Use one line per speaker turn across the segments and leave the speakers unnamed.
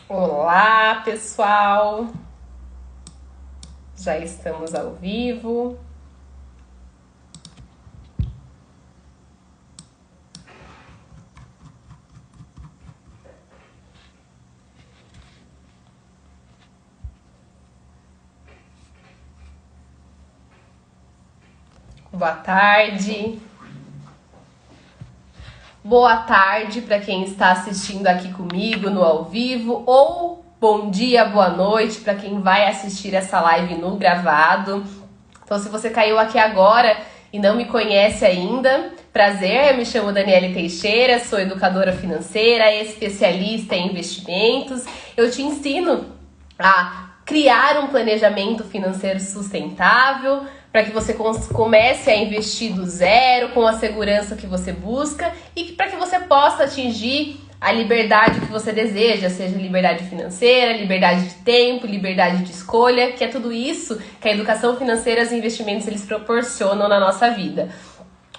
Olá, pessoal! Já estamos ao vivo. Boa tarde. Boa tarde para quem está assistindo aqui comigo no ao vivo, ou bom dia, boa noite para quem vai assistir essa live no gravado. Então, se você caiu aqui agora e não me conhece ainda, prazer, eu me chamo Daniele Teixeira, sou educadora financeira, especialista em investimentos. Eu te ensino a criar um planejamento financeiro sustentável, para que você comece a investir do zero, com a segurança que você busca e para que você possa atingir a liberdade que você deseja, seja liberdade financeira, liberdade de tempo, liberdade de escolha, que é tudo isso que a educação financeira e os investimentos eles proporcionam na nossa vida.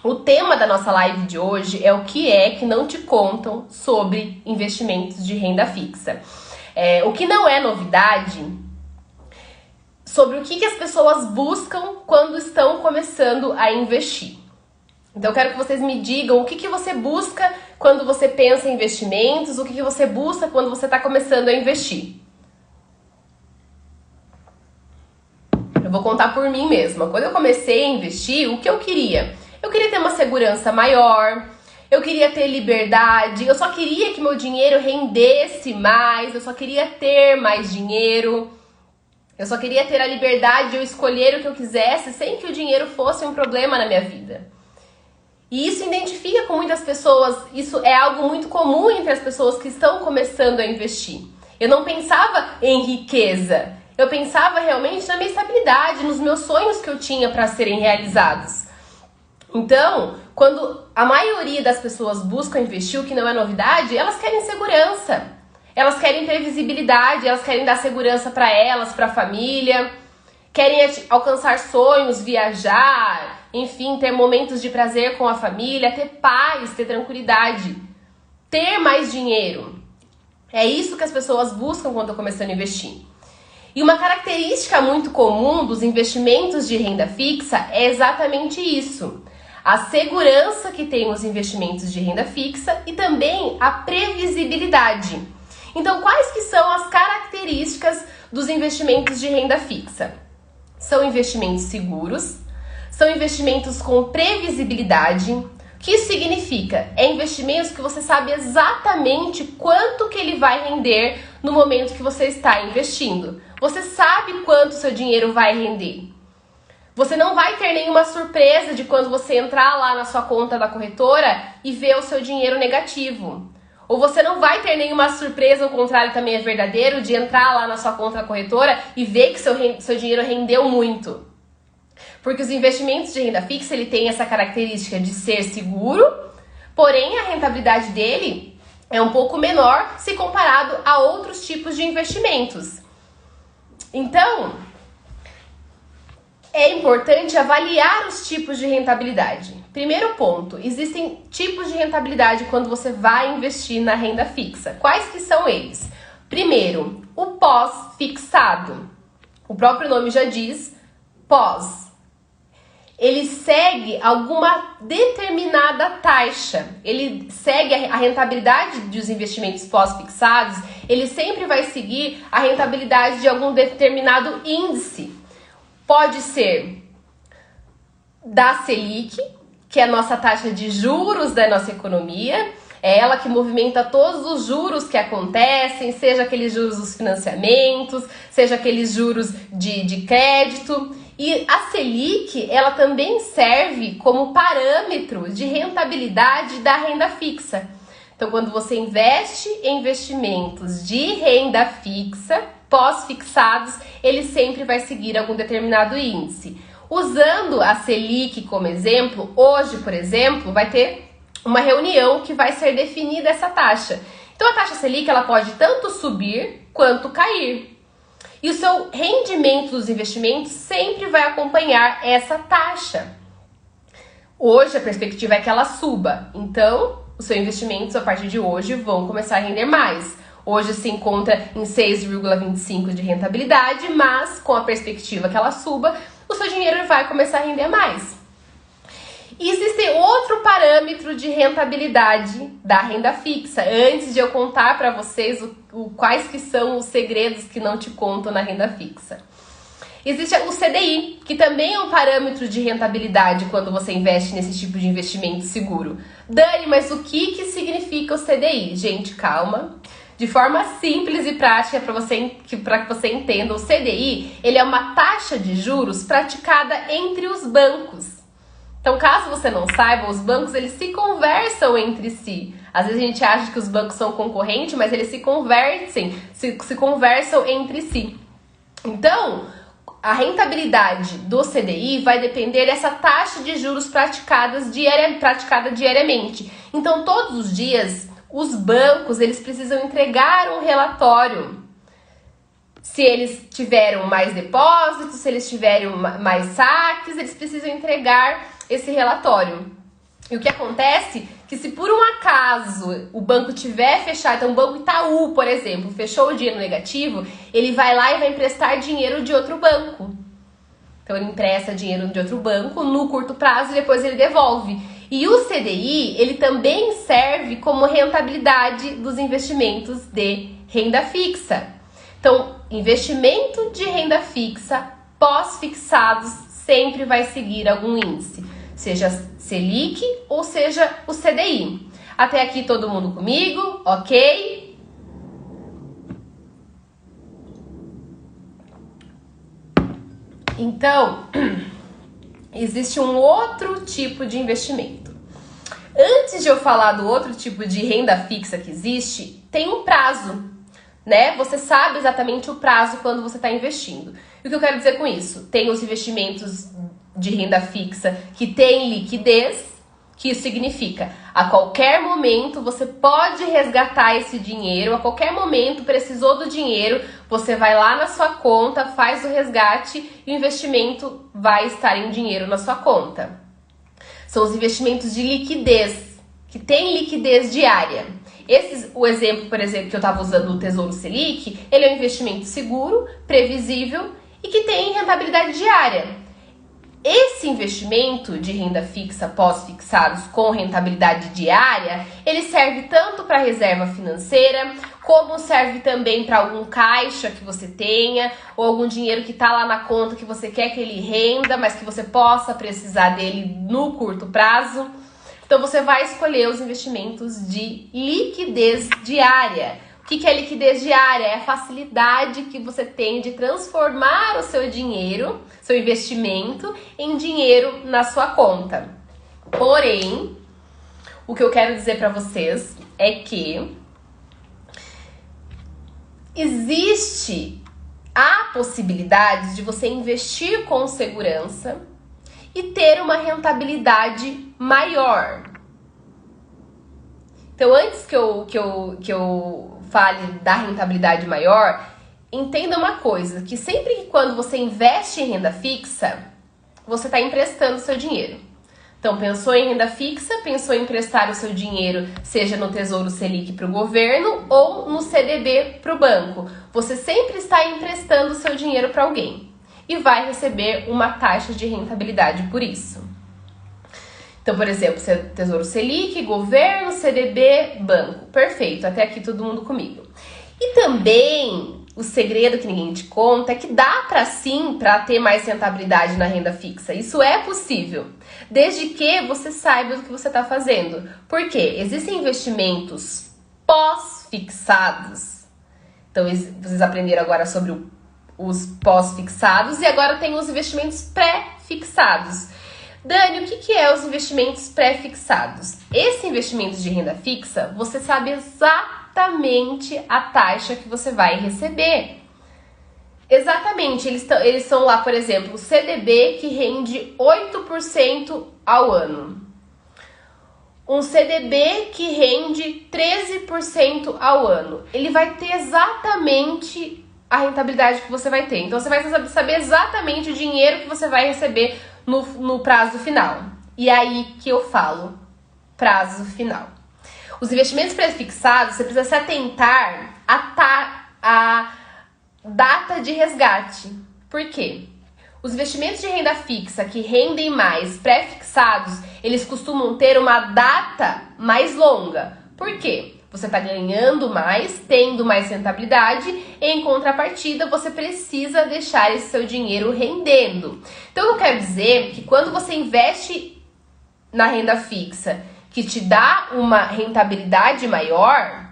O tema da nossa live de hoje é o que não te contam sobre investimentos de renda fixa. O que não é novidade sobre o que as pessoas buscam quando estão começando a investir. Então, eu quero que vocês me digam o que você busca quando você pensa em investimentos, o que você busca quando você está começando a investir. Eu vou contar por mim mesma. Quando eu comecei a investir, o que eu queria? Eu queria ter uma segurança maior, eu queria ter liberdade, eu só queria que meu dinheiro rendesse mais, eu só queria ter mais dinheiro. Eu só queria ter a liberdade de eu escolher o que eu quisesse sem que o dinheiro fosse um problema na minha vida. E isso identifica com muitas pessoas, isso é algo muito comum entre as pessoas que estão começando a investir. Eu não pensava em riqueza, eu pensava realmente na minha estabilidade, nos meus sonhos que eu tinha para serem realizados. Então, quando a maioria das pessoas buscam investir, o que não é novidade, elas querem segurança. Elas querem ter visibilidade, elas querem dar segurança para elas, para a família, querem alcançar sonhos, viajar, enfim, ter momentos de prazer com a família, ter paz, ter tranquilidade, ter mais dinheiro. É isso que as pessoas buscam quando estão começando a investir. E uma característica muito comum dos investimentos de renda fixa é exatamente isso. A segurança que tem os investimentos de renda fixa e também a previsibilidade. Então, quais que são as características dos investimentos de renda fixa? São investimentos seguros, são investimentos com previsibilidade. O que isso significa? É investimentos que você sabe exatamente quanto que ele vai render no momento que você está investindo. Você sabe quanto seu dinheiro vai render. Você não vai ter nenhuma surpresa de quando você entrar lá na sua conta da corretora e ver o seu dinheiro negativo. Ou você não vai ter nenhuma surpresa, o contrário também é verdadeiro, de entrar lá na sua conta da corretora e ver que seu dinheiro rendeu muito. Porque os investimentos de renda fixa, ele tem essa característica de ser seguro, porém a rentabilidade dele é um pouco menor se comparado a outros tipos de investimentos. Então, é importante avaliar os tipos de rentabilidade. Primeiro ponto, existem tipos de rentabilidade quando você vai investir na renda fixa. Quais que são eles? Primeiro, o pós-fixado. O próprio nome já diz pós. Ele segue alguma determinada taxa. Ele segue a rentabilidade dos investimentos pós-fixados, ele sempre vai seguir a rentabilidade de algum determinado índice. Pode ser da Selic, que é a nossa taxa de juros da nossa economia, é ela que movimenta todos os juros que acontecem, seja aqueles juros dos financiamentos, seja aqueles juros de crédito. E a Selic, ela também serve como parâmetro de rentabilidade da renda fixa. Então, quando você investe em investimentos de renda fixa, pós-fixados, ele sempre vai seguir algum determinado índice. Usando a Selic como exemplo, hoje, por exemplo, vai ter uma reunião que vai ser definida essa taxa. Então, a taxa Selic ela pode tanto subir quanto cair. E o seu rendimento dos investimentos sempre vai acompanhar essa taxa. Hoje, a perspectiva é que ela suba. Então, os seus investimentos, a partir de hoje, vão começar a render mais. Hoje se encontra em 6,25 de rentabilidade, mas com a perspectiva que ela suba, o seu dinheiro vai começar a render mais. E existe outro parâmetro de rentabilidade da renda fixa, antes de eu contar para vocês quais que são os segredos que não te conto na renda fixa. Existe o CDI, que também é um parâmetro de rentabilidade quando você investe nesse tipo de investimento seguro. Dani, mas o que significa o CDI? Gente, calma. De forma simples e prática para que você entenda, o CDI ele é uma taxa de juros praticada entre os bancos. Então, caso você não saiba, os bancos eles se conversam entre si. Às vezes a gente acha que os bancos são concorrentes, mas eles se conversam entre si. Então, a rentabilidade do CDI vai depender dessa taxa de juros praticada diariamente. Então, todos os dias, os bancos eles precisam entregar um relatório. Se eles tiveram mais depósitos, se eles tiveram mais saques, eles precisam entregar esse relatório. E o que acontece é que se por um acaso o banco tiver fechado, então o Banco Itaú, por exemplo, fechou o dinheiro negativo, ele vai lá e vai emprestar dinheiro de outro banco. Então ele empresta dinheiro de outro banco no curto prazo e depois ele devolve. E o CDI, ele também serve como rentabilidade dos investimentos de renda fixa. Então, investimento de renda fixa pós-fixados sempre vai seguir algum índice, seja Selic ou seja o CDI. Até aqui todo mundo comigo, ok? Então, existe um outro tipo de investimento. Antes de eu falar do outro tipo de renda fixa que existe, tem um prazo, né? Você sabe exatamente o prazo quando você está investindo. E o que eu quero dizer com isso? Tem os investimentos de renda fixa que tem liquidez, que isso significa a qualquer momento você pode resgatar esse dinheiro, a qualquer momento precisou do dinheiro, você vai lá na sua conta, faz o resgate e o investimento vai estar em dinheiro na sua conta. São os investimentos de liquidez, que tem liquidez diária. O exemplo, por exemplo, que eu estava usando do Tesouro Selic, ele é um investimento seguro, previsível e que tem rentabilidade diária. Esse investimento de renda fixa pós-fixados com rentabilidade diária, ele serve tanto para reserva financeira, como serve também para algum caixa que você tenha, ou algum dinheiro que está lá na conta que você quer que ele renda, mas que você possa precisar dele no curto prazo. Então você vai escolher os investimentos de liquidez diária. O que é liquidez diária? É a facilidade que você tem de transformar o seu dinheiro, seu investimento, em dinheiro na sua conta. Porém, o que eu quero dizer para vocês é que existe a possibilidade de você investir com segurança e ter uma rentabilidade maior. Então, antes que eu fale da rentabilidade maior, entenda uma coisa, que sempre que quando você investe em renda fixa, você está emprestando o seu dinheiro. Então, pensou em renda fixa, pensou em emprestar o seu dinheiro, seja no Tesouro Selic para o governo ou no CDB para o banco. Você sempre está emprestando o seu dinheiro para alguém e vai receber uma taxa de rentabilidade por isso. Então, por exemplo, Tesouro Selic, governo, CDB, banco. Perfeito, até aqui todo mundo comigo. E também, o segredo que ninguém te conta é que dá para ter mais rentabilidade na renda fixa. Isso é possível, desde que você saiba do que você está fazendo. Por quê? Existem investimentos pós-fixados. Então, vocês aprenderam agora sobre os pós-fixados e agora tem os investimentos pré-fixados. Dani, o que é os investimentos pré-fixados? Esse investimento de renda fixa, você sabe exatamente a taxa que você vai receber. Exatamente, eles são lá, por exemplo, o CDB que rende 8% ao ano. Um CDB que rende 13% ao ano. Ele vai ter exatamente a rentabilidade que você vai ter. Então, você vai saber exatamente o dinheiro que você vai receber no prazo final. E aí que eu falo prazo final. Os investimentos pré-fixados, você precisa se atentar à data de resgate. Por quê? Os investimentos de renda fixa que rendem mais pré-fixados, eles costumam ter uma data mais longa. Por quê? Você está ganhando mais, tendo mais rentabilidade, e em contrapartida você precisa deixar esse seu dinheiro rendendo. Então eu quero dizer que quando você investe na renda fixa, que te dá uma rentabilidade maior,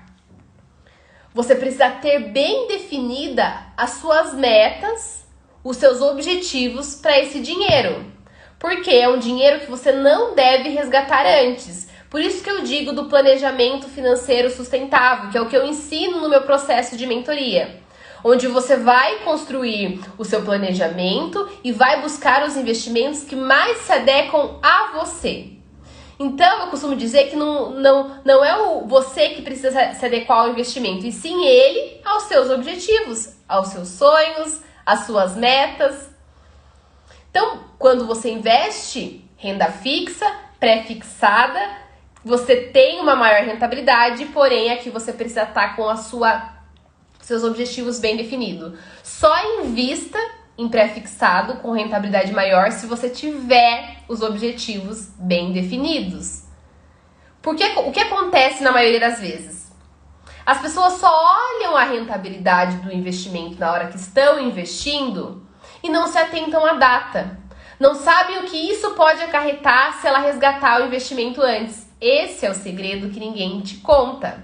você precisa ter bem definida as suas metas, os seus objetivos para esse dinheiro. Porque é um dinheiro que você não deve resgatar antes. Por isso que eu digo do planejamento financeiro sustentável, que é o que eu ensino no meu processo de mentoria. Onde você vai construir o seu planejamento e vai buscar os investimentos que mais se adequam a você. Então, eu costumo dizer que não é você que precisa se adequar ao investimento, e sim ele aos seus objetivos, aos seus sonhos, às suas metas. Então, quando você investe renda fixa, pré-fixada, você tem uma maior rentabilidade, porém aqui você precisa estar com seus objetivos bem definidos. Só invista em pré-fixado com rentabilidade maior se você tiver os objetivos bem definidos. Porque o que acontece na maioria das vezes? As pessoas só olham a rentabilidade do investimento na hora que estão investindo e não se atentam à data. Não sabem o que isso pode acarretar se ela resgatar o investimento antes. Esse é o segredo que ninguém te conta.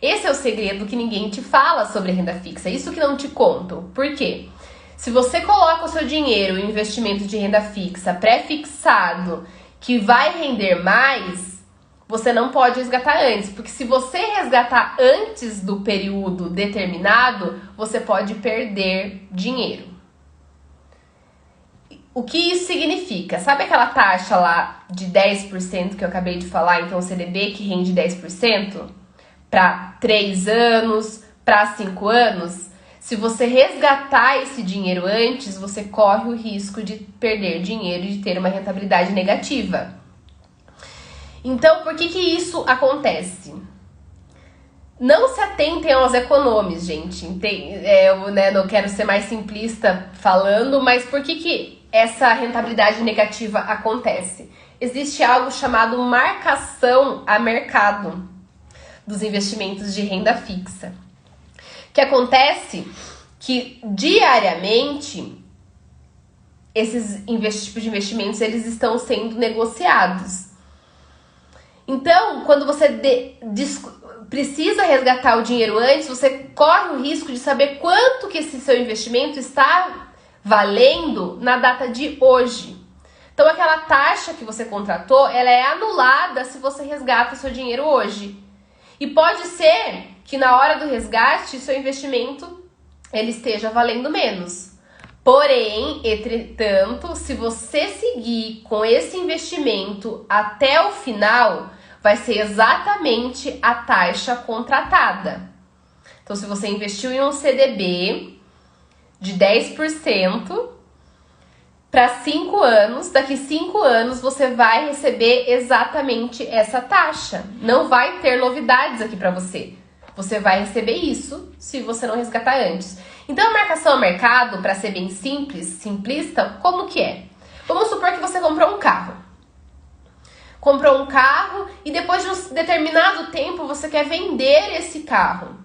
Esse é o segredo que ninguém te fala sobre renda fixa. Isso que não te contam. Por quê? Se você coloca o seu dinheiro em investimento de renda fixa pré-fixado, que vai render mais, você não pode resgatar antes. Porque se você resgatar antes do período determinado, você pode perder dinheiro. O que isso significa? Sabe aquela taxa lá de 10% que eu acabei de falar, então o CDB que rende 10%? Para 3 anos, para 5 anos? Se você resgatar esse dinheiro antes, você corre o risco de perder dinheiro e de ter uma rentabilidade negativa. Então, por que isso acontece? Não se atentem aos economes, gente. Eu não quero ser mais simplista falando, mas por que essa rentabilidade negativa acontece? Existe algo chamado marcação a mercado dos investimentos de renda fixa. Que acontece que diariamente esses tipos de investimentos eles estão sendo negociados. Então, quando você precisa resgatar o dinheiro antes, você corre o risco de saber quanto que esse seu investimento está valendo na data de hoje. Então, aquela taxa que você contratou, ela é anulada se você resgata o seu dinheiro hoje. E pode ser que na hora do resgate, seu investimento ele esteja valendo menos. Porém, entretanto, se você seguir com esse investimento até o final, vai ser exatamente a taxa contratada. Então, se você investiu em um CDB de 10% para 5 anos, daqui 5 anos você vai receber exatamente essa taxa. Não vai ter novidades aqui para você. Você vai receber isso se você não resgatar antes. Então, a marcação ao mercado, para ser bem simplista, como que é? Vamos supor que você comprou um carro. Comprou um carro e depois de um determinado tempo você quer vender esse carro.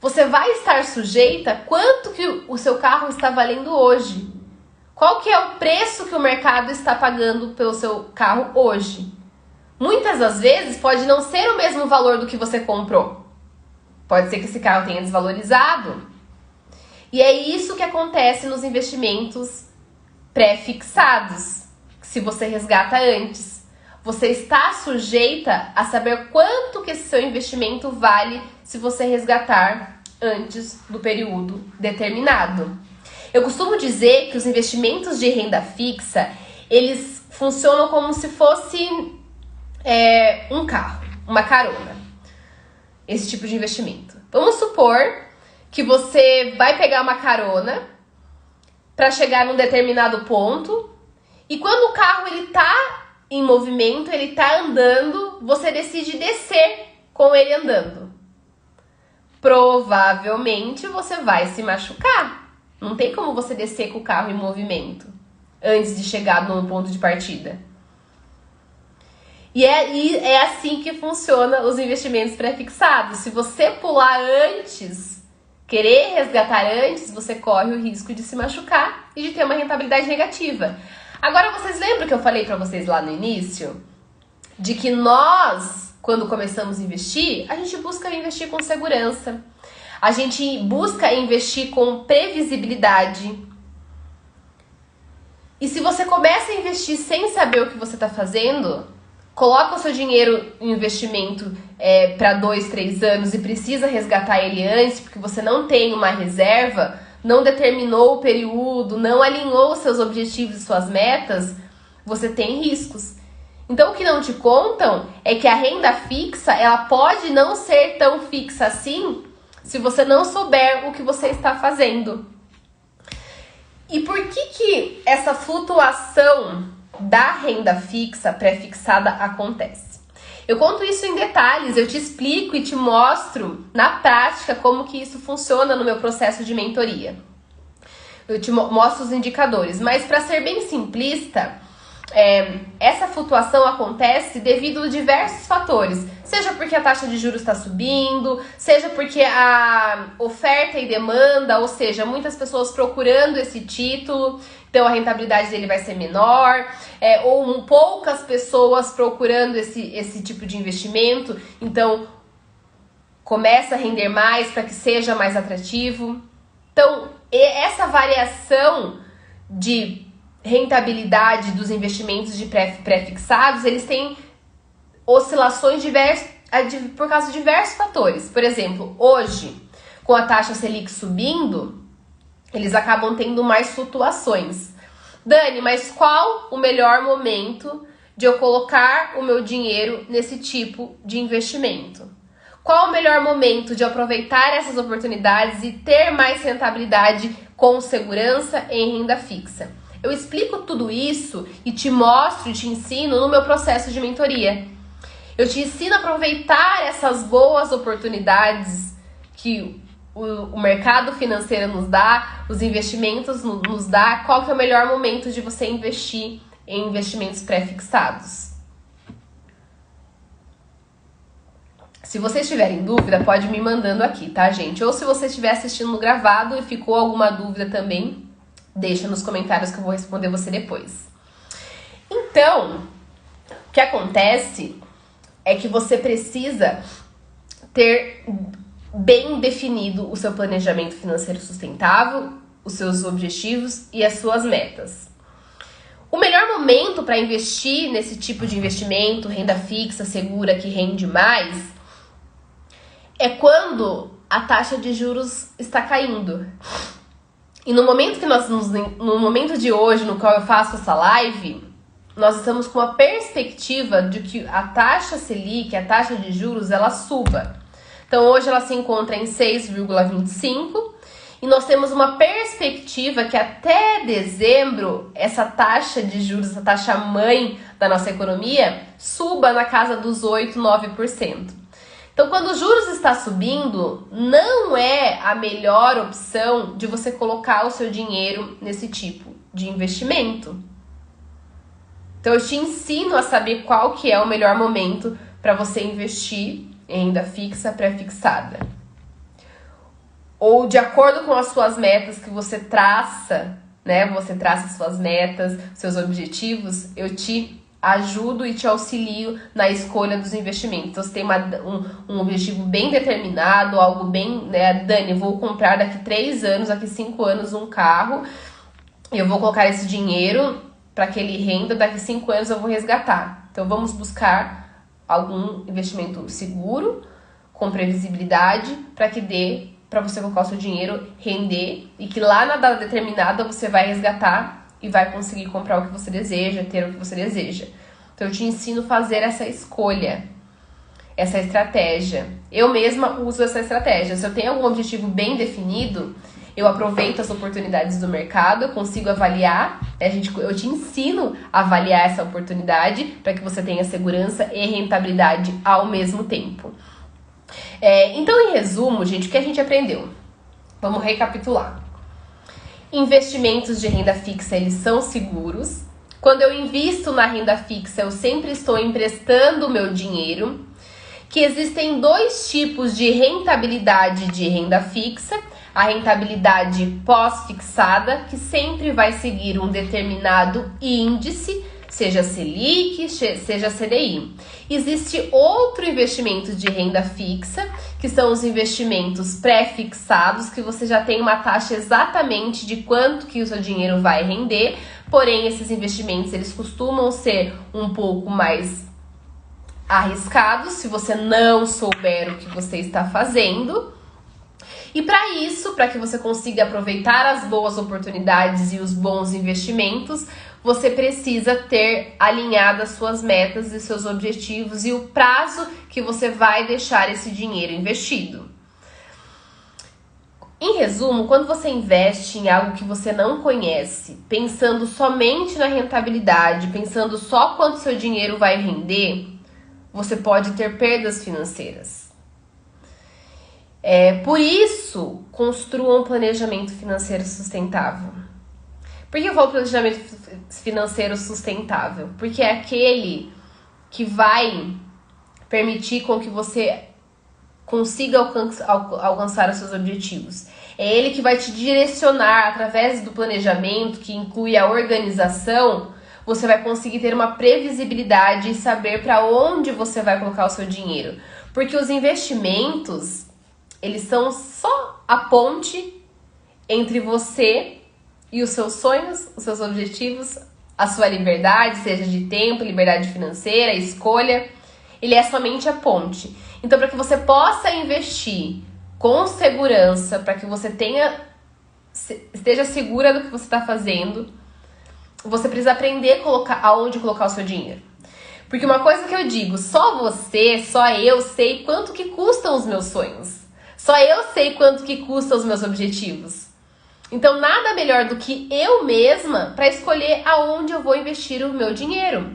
Você vai estar sujeita quanto que o seu carro está valendo hoje. Qual que é o preço que o mercado está pagando pelo seu carro hoje? Muitas das vezes pode não ser o mesmo valor do que você comprou. Pode ser que esse carro tenha desvalorizado. E é isso que acontece nos investimentos pré-fixados, se você resgata antes. Você está sujeita a saber quanto que esse seu investimento vale se você resgatar antes do período determinado. Eu costumo dizer que os investimentos de renda fixa, eles funcionam como se fosse um carro, uma carona. Esse tipo de investimento. Vamos supor que você vai pegar uma carona para chegar num determinado ponto e quando o carro ele tá em movimento, ele tá andando, quando você decide descer com ele andando. Provavelmente você vai se machucar. Não tem como você descer com o carro em movimento antes de chegar no ponto de partida. E é assim que funciona os investimentos pré-fixados. Se você pular antes, querer resgatar antes, você corre o risco de se machucar e de ter uma rentabilidade negativa. Agora, vocês lembram que eu falei para vocês lá no início? De que nós, quando começamos a investir, a gente busca investir com segurança. A gente busca investir com previsibilidade. E se você começa a investir sem saber o que você está fazendo, coloca o seu dinheiro em investimento para 2, 3 anos e precisa resgatar ele antes, porque você não tem uma reserva, não determinou o período, não alinhou os seus objetivos e suas metas, você tem riscos. Então, o que não te contam é que a renda fixa, ela pode não ser tão fixa assim, se você não souber o que você está fazendo. E por que essa flutuação da renda fixa pré-fixada acontece? Eu conto isso em detalhes, eu te explico e te mostro na prática como que isso funciona no meu processo de mentoria. Eu te mostro os indicadores, mas para ser bem simplista, essa flutuação acontece devido a diversos fatores, seja porque a taxa de juros está subindo, seja porque a oferta e demanda, ou seja, muitas pessoas procurando esse título, então a rentabilidade dele vai ser menor, ou poucas pessoas procurando esse tipo de investimento, então começa a render mais para que seja mais atrativo. Então, essa variação de rentabilidade dos investimentos de pré-fixados, eles têm oscilações por causa de diversos fatores. Por exemplo, hoje, com a taxa Selic subindo, eles acabam tendo mais flutuações. Dani, mas qual o melhor momento de eu colocar o meu dinheiro nesse tipo de investimento? Qual o melhor momento de eu aproveitar essas oportunidades e ter mais rentabilidade com segurança em renda fixa? Eu explico tudo isso e te mostro e te ensino no meu processo de mentoria. Eu te ensino a aproveitar essas boas oportunidades que o mercado financeiro nos dá, os investimentos nos dá, qual que é o melhor momento de você investir em investimentos pré-fixados. Se vocês tiverem dúvida, pode me mandando aqui, tá, gente? Ou se você estiver assistindo no gravado e ficou alguma dúvida também, deixa nos comentários que eu vou responder você depois. Então, o que acontece é que você precisa ter bem definido o seu planejamento financeiro sustentável, os seus objetivos e as suas metas. O melhor momento para investir nesse tipo de investimento, renda fixa, segura, que rende mais, é quando a taxa de juros está caindo. E no momento no momento de hoje, no qual eu faço essa live, nós estamos com uma perspectiva de que a taxa Selic, a taxa de juros, ela suba. Então hoje ela se encontra em 6,25 e nós temos uma perspectiva que até dezembro essa taxa de juros, essa taxa mãe da nossa economia, suba na casa dos 8, 9%. Então, quando os juros está subindo, não é a melhor opção de você colocar o seu dinheiro nesse tipo de investimento. Então, eu te ensino a saber qual que é o melhor momento para você investir em renda fixa pré-fixada. Ou de acordo com as suas metas que você traça, né? Você traça suas metas, seus objetivos, eu te ajudo e te auxilio na escolha dos investimentos. Então, você tem um objetivo bem determinado, algo bem, né? Dani, vou comprar daqui 3 anos, daqui 5 anos um carro, e eu vou colocar esse dinheiro para que ele renda, daqui 5 anos eu vou resgatar. Então, vamos buscar algum investimento seguro, com previsibilidade, para que dê para você colocar o seu dinheiro, render, e que lá na data determinada você vai resgatar e vai conseguir comprar o que você deseja, ter o que você deseja. Então, eu te ensino a fazer essa escolha, essa estratégia. Eu mesma uso essa estratégia. Se eu tenho algum objetivo bem definido, eu aproveito as oportunidades do mercado, eu consigo avaliar, eu te ensino a avaliar essa oportunidade para que você tenha segurança e rentabilidade ao mesmo tempo. Então, em resumo, gente, o que a gente aprendeu? Vamos recapitular. Investimentos de renda fixa, eles são seguros. Quando eu invisto na renda fixa, eu sempre estou emprestando o meu dinheiro. Que existem 2 tipos de rentabilidade de renda fixa. A rentabilidade pós-fixada, que sempre vai seguir um determinado índice, seja Selic, seja CDI. Existe outro investimento de renda fixa, que são os investimentos pré-fixados, que você já tem uma taxa exatamente de quanto que o seu dinheiro vai render, porém esses investimentos eles costumam ser um pouco mais arriscados se você não souber o que você está fazendo. E para isso, para que você consiga aproveitar as boas oportunidades e os bons investimentos, você precisa ter alinhadas suas metas e seus objetivos e o prazo que você vai deixar esse dinheiro investido. Em resumo, quando você investe em algo que você não conhece, pensando somente na rentabilidade, pensando só quanto seu dinheiro vai render, você pode ter perdas financeiras. Por isso, construa um planejamento financeiro sustentável. Por que eu falo planejamento financeiro sustentável? Porque é aquele que vai permitir com que você consiga alcançar os seus objetivos. É ele que vai te direcionar através do planejamento, que inclui a organização. Você vai conseguir ter uma previsibilidade e saber para onde você vai colocar o seu dinheiro. Porque os investimentos, eles são só a ponte entre você e os seus sonhos, os seus objetivos, a sua liberdade, seja de tempo, liberdade financeira, escolha. Ele é somente a ponte. Então, para que você possa investir com segurança, para que você esteja segura do que você está fazendo, você precisa aprender aonde colocar o seu dinheiro. Porque uma coisa que eu digo, só eu sei quanto que custam os meus sonhos. Só eu sei quanto que custam os meus objetivos. Então, nada melhor do que eu mesma para escolher aonde eu vou investir o meu dinheiro.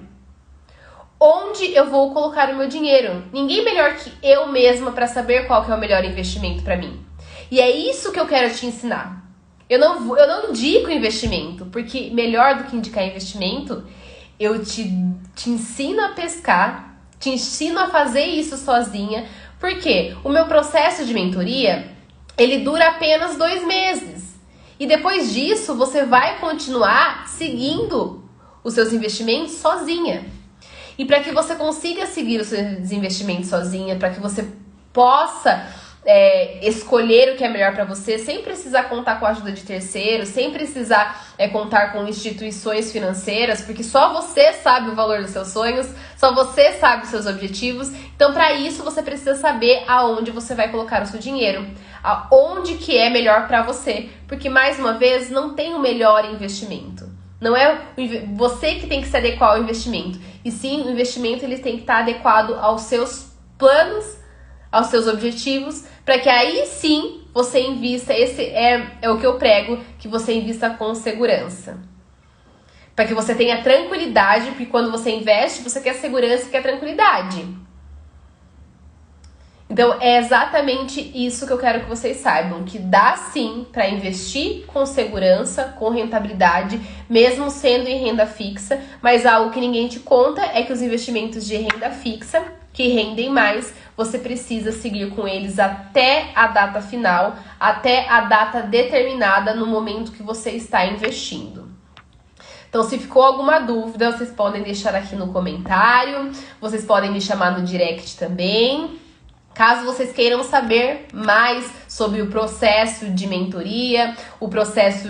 Onde eu vou colocar o meu dinheiro. Ninguém melhor que eu mesma para saber qual que é o melhor investimento para mim. E é isso que eu quero te ensinar. Eu não indico investimento, porque melhor do que indicar investimento, eu te ensino a pescar, te ensino a fazer isso sozinha, porque o meu processo de mentoria, ele dura apenas 2 meses. E depois disso, você vai continuar seguindo os seus investimentos sozinha. E para que você consiga seguir os seus investimentos sozinha, para que você possa escolher o que é melhor para você, sem precisar contar com a ajuda de terceiros, sem precisar contar com instituições financeiras, porque só você sabe o valor dos seus sonhos, só você sabe os seus objetivos. Então, para isso, você precisa saber aonde você vai colocar o seu dinheiro, aonde que é melhor para você, porque, mais uma vez, não tem o melhor investimento. Não é você que tem que se adequar ao investimento, e sim, o investimento ele tem que estar adequado aos seus planos, aos seus objetivos, para que aí sim você invista. Esse é o que eu prego, que você invista com segurança. Para que você tenha tranquilidade, porque quando você investe, você quer segurança e quer tranquilidade. Então, é exatamente isso que eu quero que vocês saibam, que dá sim para investir com segurança, com rentabilidade, mesmo sendo em renda fixa, mas algo que ninguém te conta é que os investimentos de renda fixa, que rendem mais, você precisa seguir com eles até a data final, até a data determinada no momento que você está investindo. Então, se ficou alguma dúvida, vocês podem deixar aqui no comentário, vocês podem me chamar no direct também. Caso vocês queiram saber mais sobre o processo de mentoria, o processo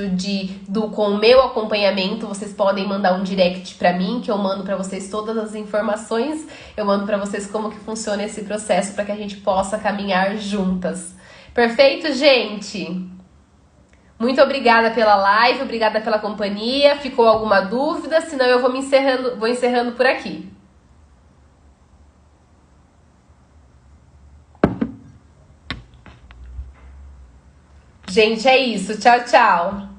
com o meu acompanhamento, vocês podem mandar um direct para mim, que eu mando para vocês todas as informações. Eu mando para vocês como que funciona esse processo para que a gente possa caminhar juntas. Perfeito, gente? Muito obrigada pela live, obrigada pela companhia. Ficou alguma dúvida? Senão eu vou encerrando por aqui. Gente, é isso. Tchau, tchau.